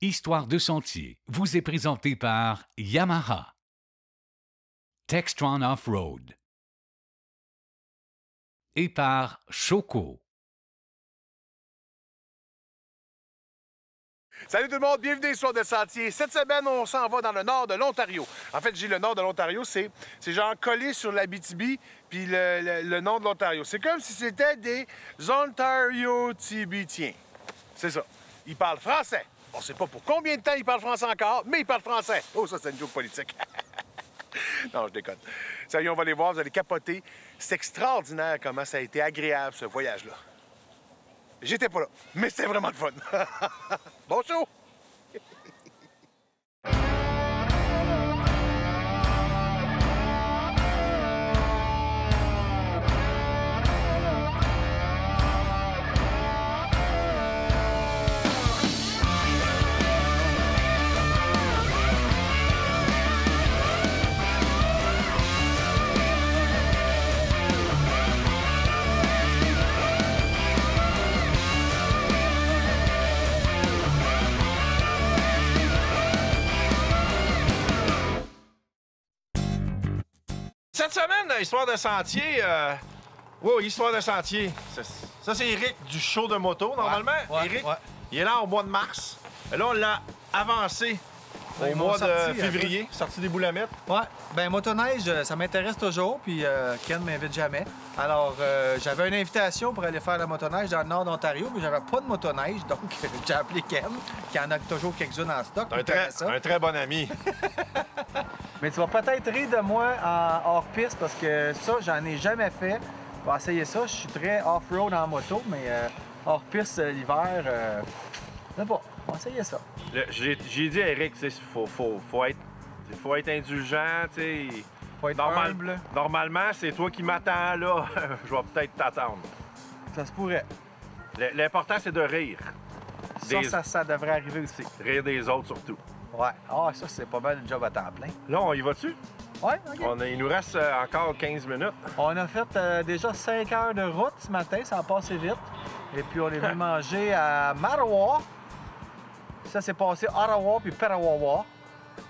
Histoire de sentier vous est présentée par Yamaha, Textron Off-Road et par Choco. Salut tout le monde, bienvenue à Histoire de sentier. Cette semaine, on s'en va dans le nord de l'Ontario. En fait, j'ai le nord de l'Ontario, c'est genre collé sur l'Abitibi, puis le nord de l'Ontario. C'est comme si c'était des Ontario-Tibétiens. C'est ça. Ils parlent français. On sait pas pour combien de temps ils parlent français encore, mais ils parlent français. Oh, ça, c'est une joke politique. Non, je déconne. Sérieux, on va les voir, vous allez capoter. C'est extraordinaire comment ça a été agréable, ce voyage-là. J'étais pas là, mais c'était vraiment le fun. Bon show! Cette semaine, dans Histoire de sentier, Histoire de sentier. Ça, c'est Eric du show de moto, normalement. Eric, il est là au mois de mars. Là, on l'a avancé au mois de février, sorti des boulamites. Ouais, ben motoneige, ça m'intéresse toujours, puis Ken m'invite jamais. Alors, j'avais une invitation pour aller faire la motoneige dans le nord d'Ontario, mais j'avais pas de motoneige, donc j'ai appelé Ken, qui en a toujours quelques-unes en stock. Un très bon ami. Mais tu vas peut-être rire de moi en hors-piste, parce que ça, j'en ai jamais fait. On va essayer ça, je suis très off-road en moto, mais hors-piste l'hiver, je sais pas, on va essayer ça. J'ai dit à Eric, il faut être indulgent, tu sais. Faut être humble. Normalement, c'est toi qui m'attends, là. Je vais peut-être t'attendre. Ça se pourrait. L'important, c'est de rire. Ça devrait arriver aussi. Rire des autres, surtout. Ouais. Ah, ça, c'est pas mal une job à temps plein. Là, on y va-tu? Ouais, OK. Il nous reste encore 15 minutes. On a fait déjà 5 heures de route ce matin, ça a passé vite. Et puis, on est venu manger à Marawa. Ça, c'est passé Ottawa puis Petawawa.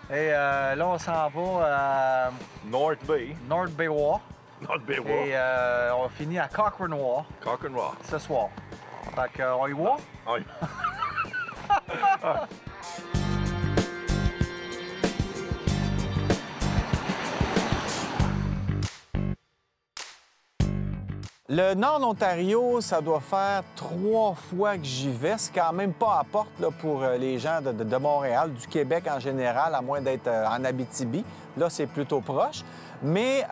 Et là, on s'en va à North Bay. North Baywa. North Bay. Et on finit à Cochrane-Wa ce soir. Fait qu'on y va? Oui. Le nord de l'Ontario, ça doit faire 3 fois que j'y vais. C'est quand même pas à porte là, pour les gens de Montréal, du Québec en général, à moins d'être en Abitibi. Là, c'est plutôt proche. Mais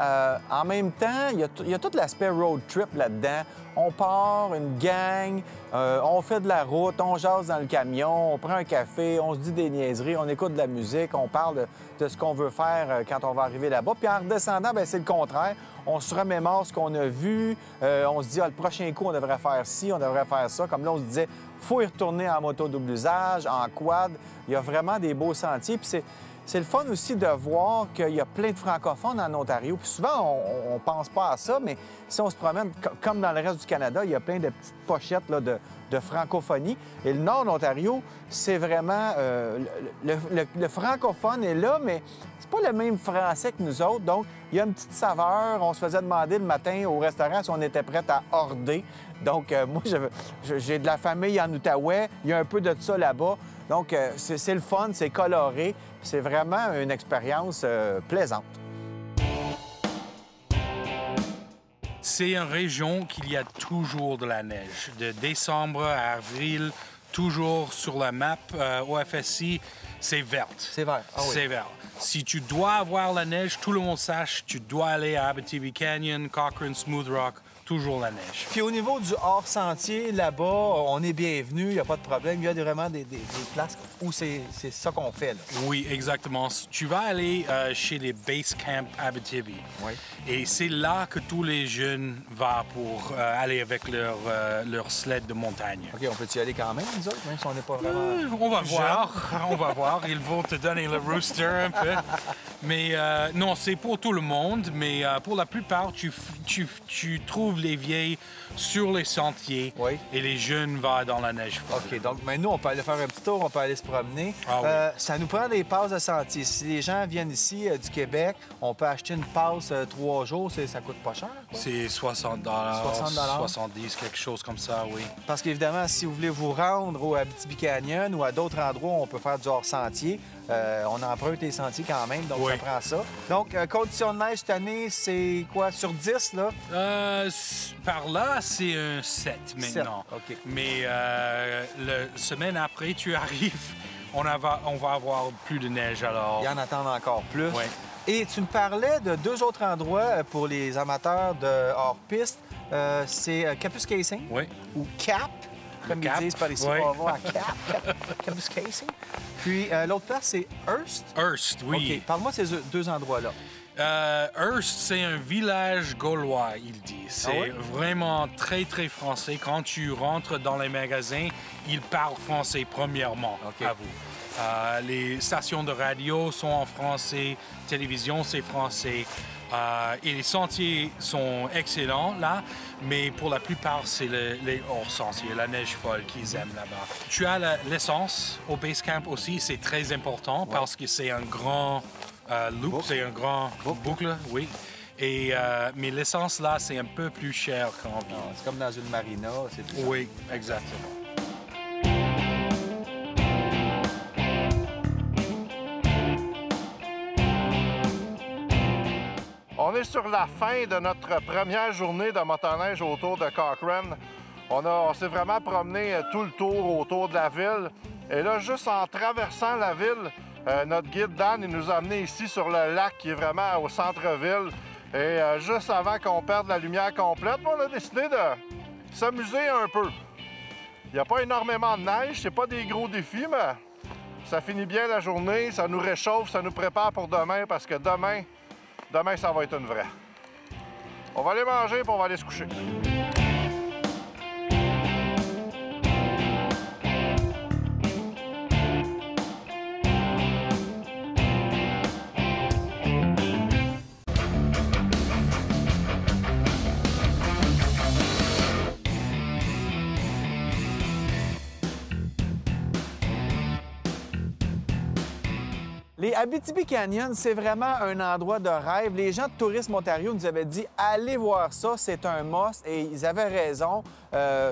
en même temps, il y a tout l'aspect road trip là-dedans. On part, une gang, on fait de la route, on jase dans le camion, on prend un café, on se dit des niaiseries, on écoute de la musique, on parle de ce qu'on veut faire quand on va arriver là-bas. Puis en redescendant, bien, c'est le contraire. On se remémore ce qu'on a vu, on se dit, le prochain coup, on devrait faire ci, on devrait faire ça. Comme là, on se disait, faut y retourner en moto double usage, en quad. Il y a vraiment des beaux sentiers. Puis c'est le fun aussi de voir qu'il y a plein de francophones en Ontario. Puis souvent, on pense pas à ça, mais si on se promène, comme dans le reste du Canada, il y a plein de petites pochettes là, de francophonie. Et le nord de l'Ontario, c'est vraiment... le francophone est là, mais c'est pas le même français que nous autres. Donc, il y a une petite saveur. On se faisait demander le matin au restaurant si on était prêt à horder. Donc, moi, j'ai de la famille en Outaouais. Il y a un peu de ça là-bas. Donc, c'est le fun, c'est coloré. C'est vraiment une expérience plaisante. C'est une région qu'il y a toujours de la neige. De décembre à avril, toujours sur la map OFSI, c'est vert. C'est vert. Ah oui. C'est vert. Si tu dois avoir la neige, tout le monde sache, tu dois aller à Abitibi Canyon, Cochrane, Smooth Rock, toujours la neige. Puis au niveau du hors-sentier, là-bas, on est bienvenu, il n'y a pas de problème. Il y a vraiment des places où c'est ça qu'on fait. Là. Oui, exactement. Tu vas aller chez les Base Camp Abitibi. Oui. Et c'est là que tous les jeunes vont pour aller avec leur sled de montagne. OK, on peut y aller quand même, nous autres, même si on n'est pas vraiment... On va voir. On va voir. Ils vont te donner le rooster un peu. Mais non, c'est pour tout le monde. Mais pour la plupart, tu trouves trouve les vieilles sur les sentiers Oui. et les jeunes vont dans la neige folle. OK, donc mais nous, on peut aller faire un petit tour, on peut aller se promener. Ah oui. Ça nous prend des passes de sentier. Si les gens viennent ici du Québec, on peut acheter une passe 3 jours, ça coûte pas cher. Quoi. C'est 60 70, quelque chose comme ça, oui. Parce qu'évidemment, si vous voulez vous rendre au Abitibi Canyon ou à d'autres endroits où on peut faire du hors-sentier, on emprunte les sentiers quand même, donc Oui. ça prend ça. Donc, conditions de neige cette année, c'est quoi, sur 10, là? Par là, c'est un 7 maintenant. 7, OK. Mais la semaine après, tu arrives, on va avoir plus de neige alors. Il y en attend encore plus. Oui. Et tu me parlais de 2 autres endroits pour les amateurs de hors-piste. C'est Capus Casing Oui. ou Cap, comme Cap, ils disent par ici. oui. On va voir Capus Casing. Puis l'autre place, c'est Hearst. Hearst, oui. OK, parle-moi de ces 2 endroits-là. Hearst, c'est un village gaulois, il dit. C'est Ah oui? vraiment très, très français. Quand tu rentres dans les magasins, ils parlent français premièrement OK. à vous. Les stations de radio sont en français, télévision, c'est français. Et les sentiers sont excellents, là, mais pour la plupart, c'est les hors-sentiers, la neige folle qu'ils aiment là-bas. Tu as l'essence au base camp aussi, c'est très important parce que c'est un grand loop, c'est un grand boucle, oui. Et, mais l'essence, là, c'est un peu plus cher qu'en ville. C'est comme dans une marina, c'est tout ça. Oui, exactement. On est sur la fin de notre première journée de motoneige autour de Cochrane. On s'est vraiment promené tout le tour autour de la ville. Et là, juste en traversant la ville, notre guide Dan il nous a amenés ici sur le lac qui est vraiment au centre-ville. Et juste avant qu'on perde la lumière complète, on a décidé de s'amuser un peu. Il n'y a pas énormément de neige, c'est pas des gros défis, mais ça finit bien la journée, ça nous réchauffe, ça nous prépare pour demain parce que demain, ça va être une vraie. On va aller manger puis on va aller se coucher. Les Abitibi Canyon, c'est vraiment un endroit de rêve. Les gens de Tourisme Ontario nous avaient dit « Allez voir ça, c'est un must » et ils avaient raison.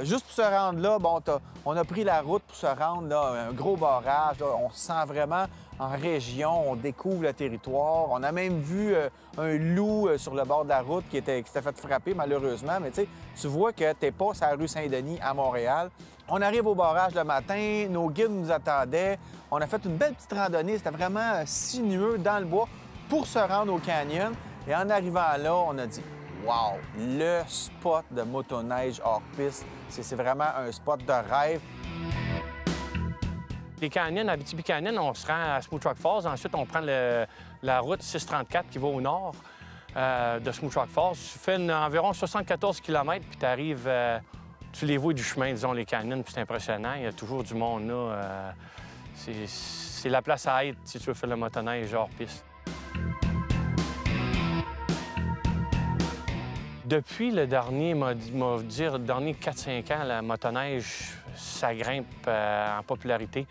Juste pour se rendre là, bon, on a pris la route pour se rendre là, un gros barrage. Là, on se sent vraiment en région, on découvre le territoire. On a même vu un loup sur le bord de la route qui s'était fait frapper malheureusement. Mais tu vois que t'es pas sur la rue Saint-Denis à Montréal. On arrive au barrage le matin, nos guides nous attendaient. On a fait une belle petite randonnée, c'était vraiment sinueux dans le bois pour se rendre au canyon. Et en arrivant là, on a dit « Wow! Le spot de motoneige hors piste, c'est vraiment un spot de rêve. » Les canyons, Abitibi Canyon, on se rend à Smooth Rock Falls. Ensuite, on prend la route 634 qui va au nord de Smooth Rock Falls. Tu fais environ 74 km, puis tu arrives... tu les vois du chemin, disons, les canyons, puis c'est impressionnant. Il y a toujours du monde là. C'est la place à être si tu veux faire le motoneige hors piste. Depuis le dernier, le dernier 4-5 ans, la motoneige, ça grimpe en popularité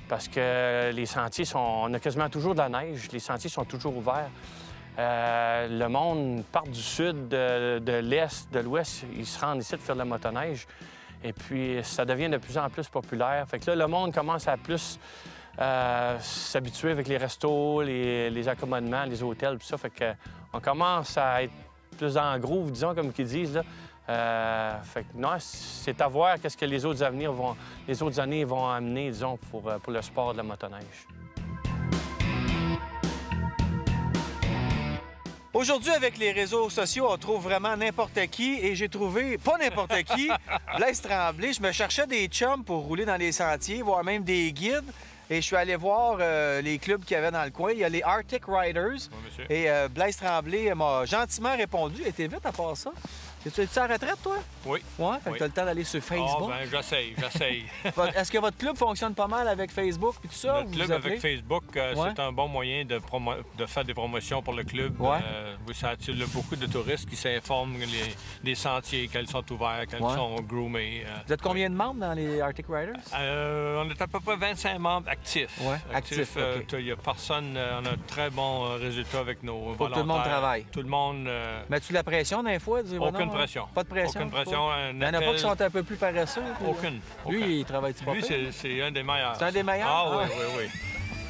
parce que les sentiers on a quasiment toujours de la neige, les sentiers sont toujours ouverts. Le monde part du sud, de l'est, de l'ouest, ils se rendent ici de faire de la motoneige. Et puis, ça devient de plus en plus populaire. Fait que là, le monde commence à plus s'habituer avec les restos, les accommodements, les hôtels, tout ça. Fait qu'on commence à être plus dans le groove, disons, comme qu'ils disent, là. Fait que non, c'est à voir qu'est-ce que les autres années vont amener, disons, pour le sport de la motoneige. Aujourd'hui, avec les réseaux sociaux, on trouve vraiment n'importe qui et j'ai trouvé, pas n'importe qui, Blaise Tremblay. Je me cherchais des chums pour rouler dans les sentiers, voire même des guides. Et je suis allé voir les clubs qu'il y avait dans le coin. Il y a les Arctic Riders. Oui, monsieur. Et Blaise Tremblay m'a gentiment répondu. Il était vite à part ça. Es-tu en retraite, toi? Oui. Ouais, fait que Oui. t'as le temps d'aller sur Facebook. Ah, ben, j'essaye. Est-ce que votre club fonctionne pas mal avec Facebook et tout ça? Notre ou club vous appelez? avec Facebook, Ouais. c'est un bon moyen de faire des promotions pour le club. Ouais. Oui, ça attire beaucoup de touristes qui s'informent des sentiers, quels sont ouverts, quels Ouais. sont groomés. Vous êtes combien de membres dans les Arctic Riders? On est à peu près 25 membres actifs. Ouais, actifs, OK. Il n'y a personne. On a un très bon résultat avec nos Faut que tout le monde volontaires. travaille. Tout le monde. Mets-tu la pression d'un fois? De dire, bon, Aucune non, pression. Pas de pression? Aucune pression. Il n'y en a pas qui sont un peu plus paresseux? puis- Aucune. Lui, il travaille-tu pas Lui, pire? c'est un des meilleurs. C'est un des meilleurs? Ah Ah. oui,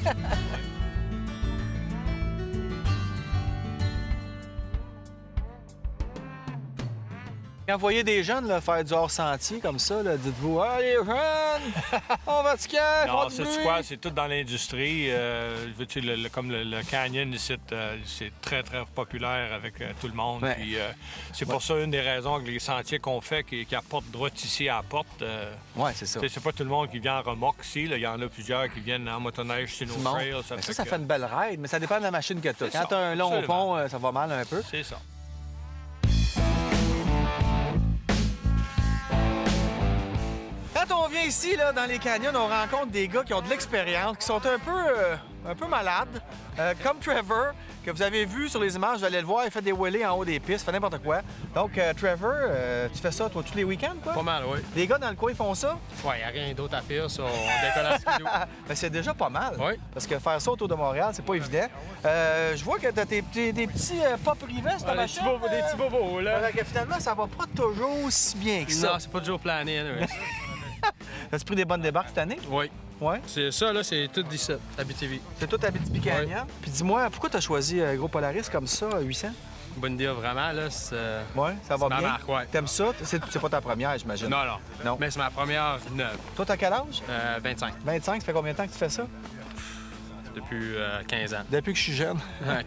oui. Quand vous voyez des jeunes là, faire du hors-sentier comme ça, là, dites-vous « Ah, les jeunes! On va se calmer! Non, c'est quoi? C'est tout dans l'industrie. Veux-tu, comme le canyon ici, c'est très, très populaire avec tout le monde. Ouais. Puis, c'est pour ça une des raisons que les sentiers qu'on fait qui apportent droit ici à la porte. Ouais, c'est ça. C'est pas tout le monde qui vient en remorque ici. Là. Il y en a plusieurs qui viennent en motoneige sur nos Tout le monde. trails. Mais fait ça que- fait une belle ride, mais ça dépend de la machine que tu as. C'est Quand ça, tu as un long absolument. pont, ça va mal un peu. C'est ça. Quand on vient ici, là, dans les canyons, on rencontre des gars qui ont de l'expérience, qui sont un peu malades, comme Trevor, que vous avez vu sur les images, vous allez le voir, il fait des wheelies en haut des pistes, il fait n'importe quoi. Donc, Trevor, tu fais ça, toi, tous les week-ends, quoi? Pas mal, oui. Les gars dans le coin, ils font ça? Ouais, y a rien d'autre à faire, ça. On décolle à skidoo. Ben, c'est déjà pas mal. Oui. Parce que faire ça autour de Montréal, c'est pas évident. Je vois que t'as des petits pas privés, cette machine. Des petits bobos, là. Alors que finalement, ça va pas toujours si bien que ça. Non, c'est pas toujours plané, anyway. As-tu pris des bonnes débarques cette année? Oui. Ouais. C'est ça, là, c'est tout 17, Abitibi. C'est tout Abitibi Canyon. Puis dis-moi, pourquoi t'as choisi Gros Polaris comme ça, 800? Bonne idée, vraiment, là. C'est Ouais, ça va ma bien. marque, ouais. T'aimes ça? C'est pas ta première, j'imagine. Non, non. Non. Mais c'est ma première neuve. Toi, t'as quel âge? 25. 25, ça fait combien de temps que tu fais ça? Depuis 15 ans. Depuis que je suis jeune.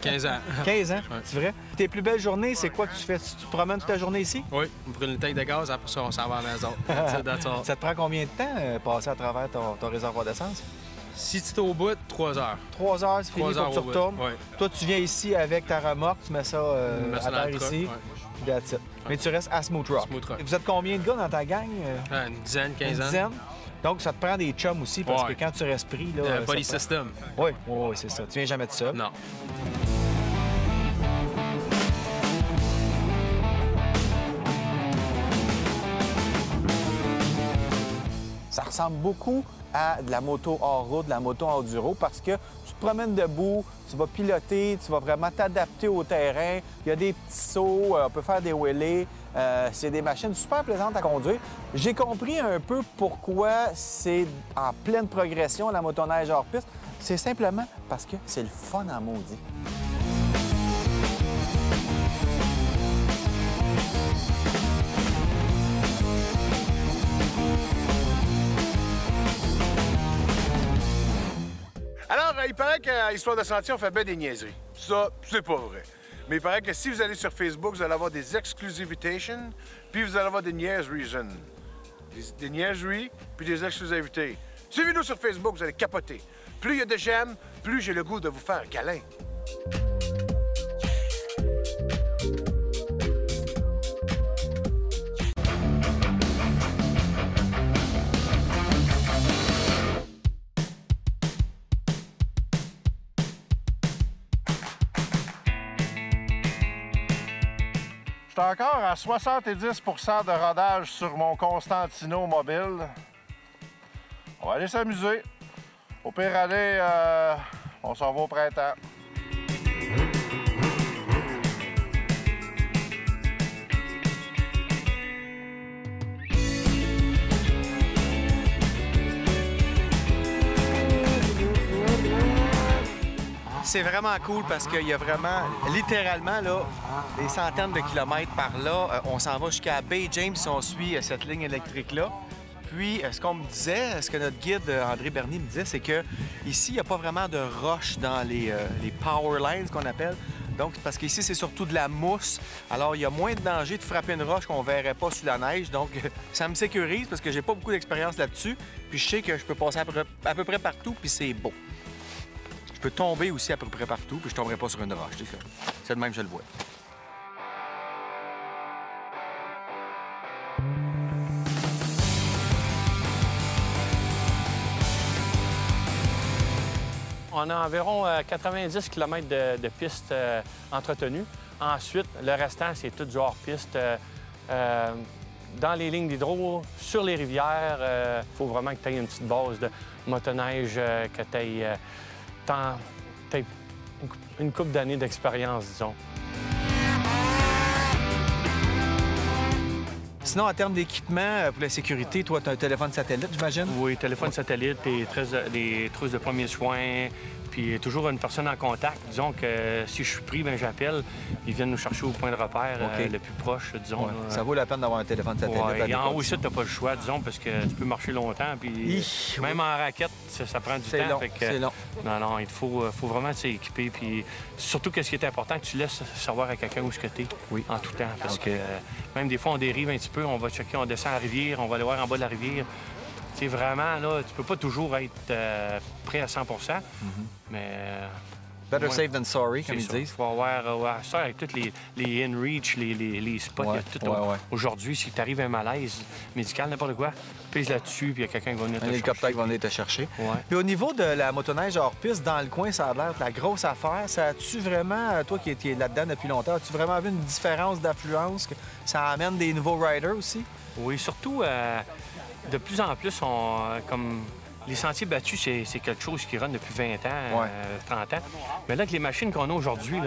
15 ans. 15 ans, Ouais. c'est vrai? Tes plus belles journées, c'est quoi que tu fais? Tu te promènes toute ta journée ici? Oui, on brûle une tank de gaz, après ça, on s'en va à la maison. That's it, that's all. Ça te prend combien de temps passer à travers ton réservoir d'essence? Si tu es au bout, 3 heures. 3 heures, c'est fini, 3 faut heures que tu au bout. retournes. Ouais. Toi, tu viens ici avec ta remorque, tu mets ça On met à ça dans terre le truck, ici, ouais. puis that's it. Mais tu restes à Smooth Rock. Smooth Rock. Vous êtes combien de gars dans ta gang? Une dizaine, 15 Une ans. dizaine? Donc, ça te prend des chums aussi, parce Ouais. que quand tu restes pris, là... Body ça te system. prend- Oui, oui, c'est ça. Tu viens jamais de ça. Non. Ça ressemble beaucoup à de la moto hors-route, de la moto enduro, parce que tu te promènes debout, tu vas piloter, tu vas vraiment t'adapter au terrain. Il y a des petits sauts, on peut faire des wheelies. C'est des machines super plaisantes à conduire. J'ai compris un peu pourquoi c'est en pleine progression, la motoneige hors-piste. C'est simplement parce que c'est le fun en maudit. Alors, il paraît qu'à Histoire de Sentier, on fait bien des niaiseries. Ça, c'est pas vrai. Mais il paraît que si vous allez sur Facebook, vous allez avoir des exclusivitations, puis vous allez avoir des niaiseries. Des niaiseries, puis des exclusivités. Suivez-nous sur Facebook, vous allez capoter. Plus il y a de j'aime, plus j'ai le goût de vous faire un câlin. Je suis encore à 70 de rodage sur mon Constantino mobile. On va aller s'amuser. Au pire aller, on s'en va au printemps. C'est vraiment cool parce qu'il y a vraiment, littéralement, là, des centaines de kilomètres par là. On s'en va jusqu'à Bay James si on suit cette ligne électrique-là. Puis, ce qu'on me disait, ce que notre guide André Bernier me disait, c'est que ici, il n'y a pas vraiment de roche dans les power lines qu'on appelle. Donc, parce qu'ici, c'est surtout de la mousse. Alors, il y a moins de danger de frapper une roche qu'on ne verrait pas sous la neige. Donc, ça me sécurise parce que j'ai pas beaucoup d'expérience là-dessus. Puis, je sais que je peux passer à peu près partout, puis c'est beau. Je peux tomber aussi à peu près partout, puis je tomberai pas sur une roche. C'est de même que je le vois. On a environ 90 km de pistes entretenues. Ensuite, le restant, c'est tout du hors-piste. Dans les lignes d'hydro, sur les rivières, il faut vraiment que tu aies une petite base de motoneige, que tu aies une couple d'années d'expérience, disons. Sinon, en termes d'équipement, pour la sécurité, toi, tu as un téléphone satellite, j'imagine? Oui, téléphone satellite, des trousses de premiers soins, puis toujours une personne en contact. Disons que si je suis pris, bien, j'appelle. Ils viennent nous chercher au point de repère le plus proche, disons. Ouais. Ça vaut la peine d'avoir un téléphone satellite. Ouais. Et en haut, ici, tu n'as pas le choix, disons, parce que tu peux marcher longtemps. Puis même en raquette, ça prend du temps. C'est long. Non, il faut vraiment s'équiper. Puis surtout, ce qui est important, que tu laisses savoir à quelqu'un où ce que tu es en tout temps. Parce que même des fois, on dérive un petit peu, on va checker, on descend à la rivière, on va aller voir en bas de la rivière. C'est vraiment, là, tu peux pas toujours être prêt à 100 mais... Better safe than sorry, comme ils disent. Il faut avoir ça avec tous les in-reach, les spots. Aujourd'hui, si tu arrives à un malaise médical, n'importe quoi, pèse là-dessus, puis il y a quelqu'un qui va venir te chercher. Un hélicoptère qui va venir te chercher. Ouais. Puis au niveau de la motoneige hors-piste, dans le coin, ça a l'air de la grosse affaire. Ça as-tu vraiment, toi qui es là-dedans depuis longtemps, as-tu vraiment vu une différence d'affluence? Que ça amène des nouveaux riders aussi? Oui, surtout, de plus en plus, comme... Les sentiers battus, c'est quelque chose qui run depuis 20 ans, 30 ans. Mais là, avec les machines qu'on a aujourd'hui,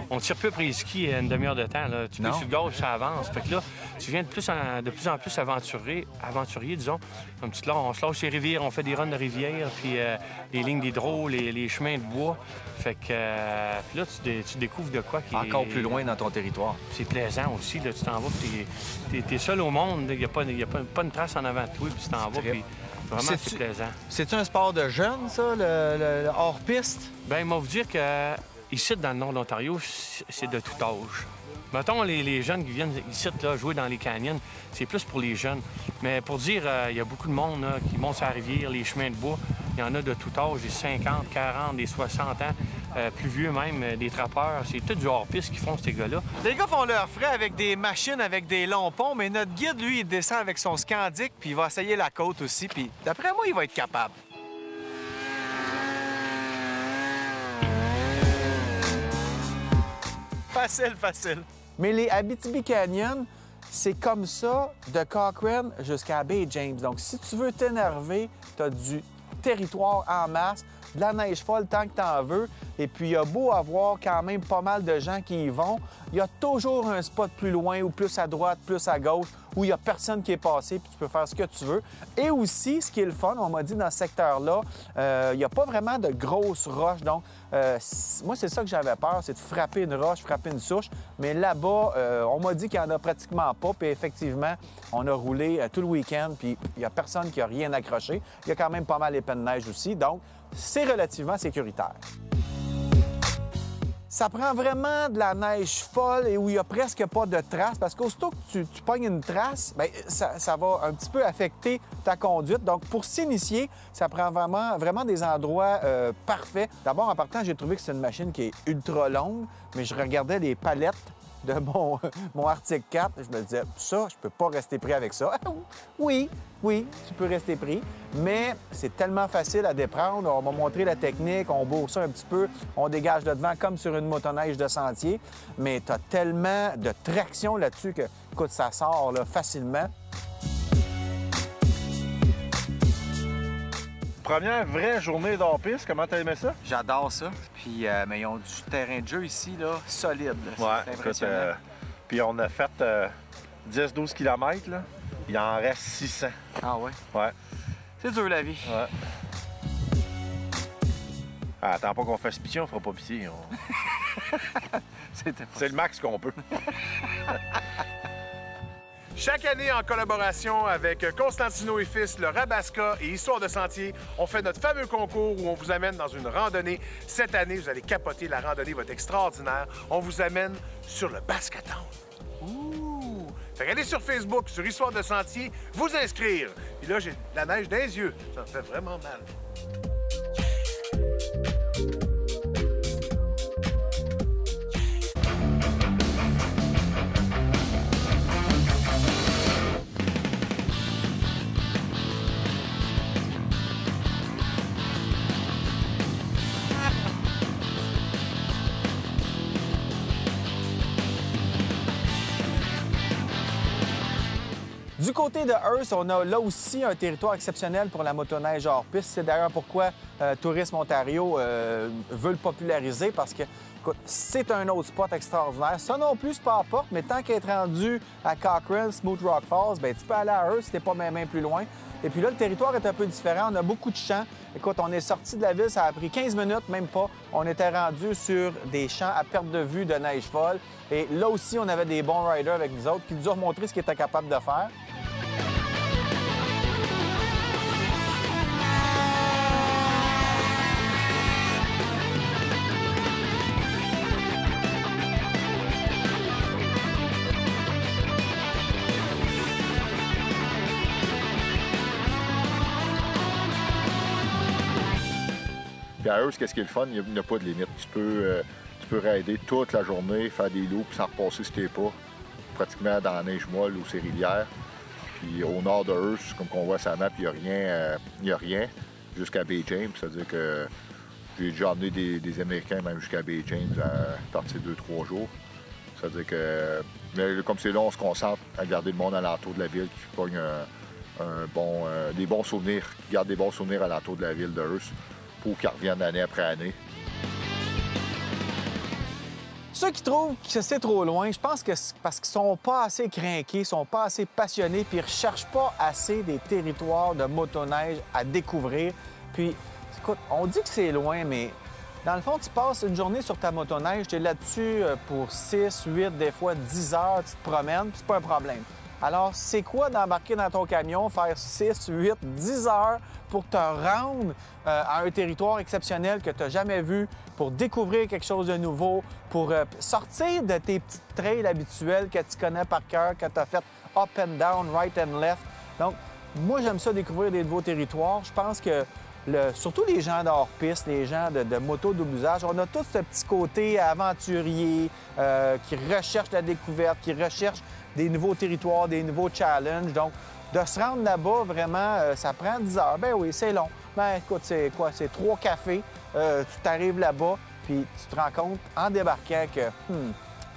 on ne tire plus après les skis à une demi-heure de temps. Là. Tu mets sur le gauche, ça avance. Fait que là, tu viens de plus en plus aventurier, disons. Comme tu là, on se lâche les rivières, on fait des runs de rivières, puis les lignes d'hydro, les chemins de bois. Fait que puis là, tu découvres de quoi qui encore plus loin dans ton territoire. C'est plaisant aussi. Là, tu t'en vas, puis t'es seul au monde. Il n'y a pas une trace en avant de toi, puis tu t'en vas, puis... Vraiment, c'est plaisant. C'est-tu un sport de jeunes, ça, le hors-piste? Bien, il m'a vous dire que ici, dans le nord de l'Ontario, c'est de tout âge. Mettons, les jeunes qui viennent ici là, jouer dans les canyons, c'est plus pour les jeunes. Mais pour dire, il y a beaucoup de monde là, qui monte sur la rivière, les chemins de bois. Il y en a de tout âge, des 50, 40, des 60 ans, plus vieux même, des trappeurs. C'est tout du hors-piste qui font, ces gars-là. Les gars font leur frais avec des machines, avec des longs ponts, mais notre guide, lui, il descend avec son Scandic, puis il va essayer la côte aussi, puis d'après moi, il va être capable. Facile. Mais les Abitibi Canyon, c'est comme ça de Cochrane jusqu'à Bay James. Donc, si tu veux t'énerver, tu as du territoire en masse, de la neige folle tant que tu en veux. Et puis, il y a beau avoir quand même pas mal de gens qui y vont, il y a toujours un spot plus loin ou plus à droite, plus à gauche, où il n'y a personne qui est passé, puis tu peux faire ce que tu veux. Et aussi, ce qui est le fun, on m'a dit dans ce secteur-là, il n'y a pas vraiment de grosses roches. Donc, moi, c'est ça que j'avais peur, c'est de frapper une roche, frapper une souche. Mais là-bas, on m'a dit qu'il n'y en a pratiquement pas. Puis effectivement, on a roulé tout le week-end, puis il n'y a personne qui a rien accroché. Il y a quand même pas mal d'épais de neige aussi. Donc, c'est relativement sécuritaire. Ça prend vraiment de la neige folle et où il n'y a presque pas de traces, parce qu'aussitôt que tu pognes une trace, bien, ça va un petit peu affecter ta conduite. Donc, pour s'initier, ça prend vraiment des endroits parfaits. D'abord, en partant, j'ai trouvé que c'est une machine qui est ultra longue, mais je regardais les palettes de mon Arctic 4. Je me disais, ça, je peux pas rester pris avec ça. Oui, tu peux rester pris, mais c'est tellement facile à déprendre. On m'a montré la technique, on bourre ça un petit peu, on dégage le devant comme sur une motoneige de sentier, mais tu as tellement de traction là-dessus que, écoute, ça sort là, facilement. Première vraie journée d'hors-piste, comment t'as aimé ça? J'adore ça. Puis, mais ils ont du terrain de jeu ici, là, solide. C'est impressionnant. Puis on a fait 10-12 km, là. Il en reste 600. Ah ouais? Ouais. C'est dur, la vie. Ouais. Ah, attends pas qu'on fasse pitié, on fera pas pitié. C'est le max qu'on peut. Chaque année, en collaboration avec Constantino et Fils, le Rabasca et Histoire de Sentier, on fait notre fameux concours où on vous amène dans une randonnée. Cette année, vous allez capoter, la randonnée va être extraordinaire. On vous amène sur le Bascatown. Ouh! Fait qu'allez sur Facebook, sur Histoire de Sentier, vous inscrire. Puis là, j'ai la neige dans les yeux. Ça me fait vraiment mal. côté de Hearst, on a là aussi un territoire exceptionnel pour la motoneige hors piste. C'est d'ailleurs pourquoi Tourisme Ontario veut le populariser parce que écoute, c'est un autre spot extraordinaire. Ça non plus, c'est pas à porte, mais tant qu'être rendu à Cochrane, Smooth Rock Falls, bien, tu peux aller à Hearst, t'es pas même plus loin. Et puis là, le territoire est un peu différent. On a beaucoup de champs. Écoute, on est sorti de la ville, ça a pris 15 minutes, même pas. On était rendu sur des champs à perte de vue de neige folle. Et là aussi, on avait des bons riders avec nous autres qui nous ont montré ce qu'ils étaient capables de faire. Puis à Hearst, qu'est-ce qui est le fun? Il n'y a pas de limite. Tu peux rider toute la journée, faire des loops sans repasser si t'es pas, pratiquement dans la neige molle ou ces rivières. Puis au nord de Hearst, comme on voit sur la map, il n'y a rien jusqu'à Bay James. C'est-à-dire que j'ai déjà emmené des Américains même jusqu'à Bay James à partir de 2-3 jours. C'est-à-dire que, mais comme c'est là, on se concentre à garder le monde alentour de la ville qui pogne des bons souvenirs, qui garde des bons souvenirs alentour de la ville de Hearst pour qu'ils reviennent année après année. Ceux qui trouvent que c'est trop loin, je pense que c'est parce qu'ils sont pas assez crinqués, sont pas assez passionnés, puis ils recherchent pas assez des territoires de motoneige à découvrir. Puis, écoute, on dit que c'est loin, mais dans le fond, tu passes une journée sur ta motoneige, tu es là-dessus pour 6, 8, des fois 10 heures, tu te promènes, puis c'est pas un problème. Alors, c'est quoi d'embarquer dans ton camion, faire 6, 8, 10 heures pour te rendre à un territoire exceptionnel que tu n'as jamais vu, pour découvrir quelque chose de nouveau, pour sortir de tes petites trails habituelles que tu connais par cœur, que tu as fait up and down, right and left. Donc, moi, j'aime ça découvrir des nouveaux territoires. Je pense que surtout les gens d'hors-piste, les gens de moto double usage, on a tous ce petit côté aventurier qui recherche la découverte, qui recherche des nouveaux territoires, des nouveaux challenges. Donc, de se rendre là-bas, vraiment, ça prend 10 heures. Ben oui, c'est long. Ben écoute, c'est quoi? C'est 3 cafés. Tu t'arrives là-bas, puis tu te rends compte, en débarquant, que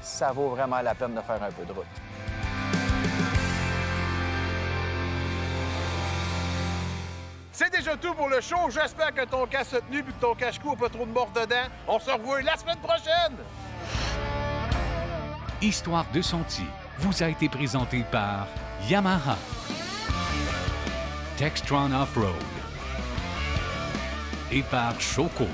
ça vaut vraiment la peine de faire un peu de route. C'est déjà tout pour le show. J'espère que ton casque a tenu et que ton cache-cou n'a pas trop de morts dedans. On se revoit la semaine prochaine! Histoire de sentier vous a été présenté par Yamaha, Textron Off-Road et par Choco.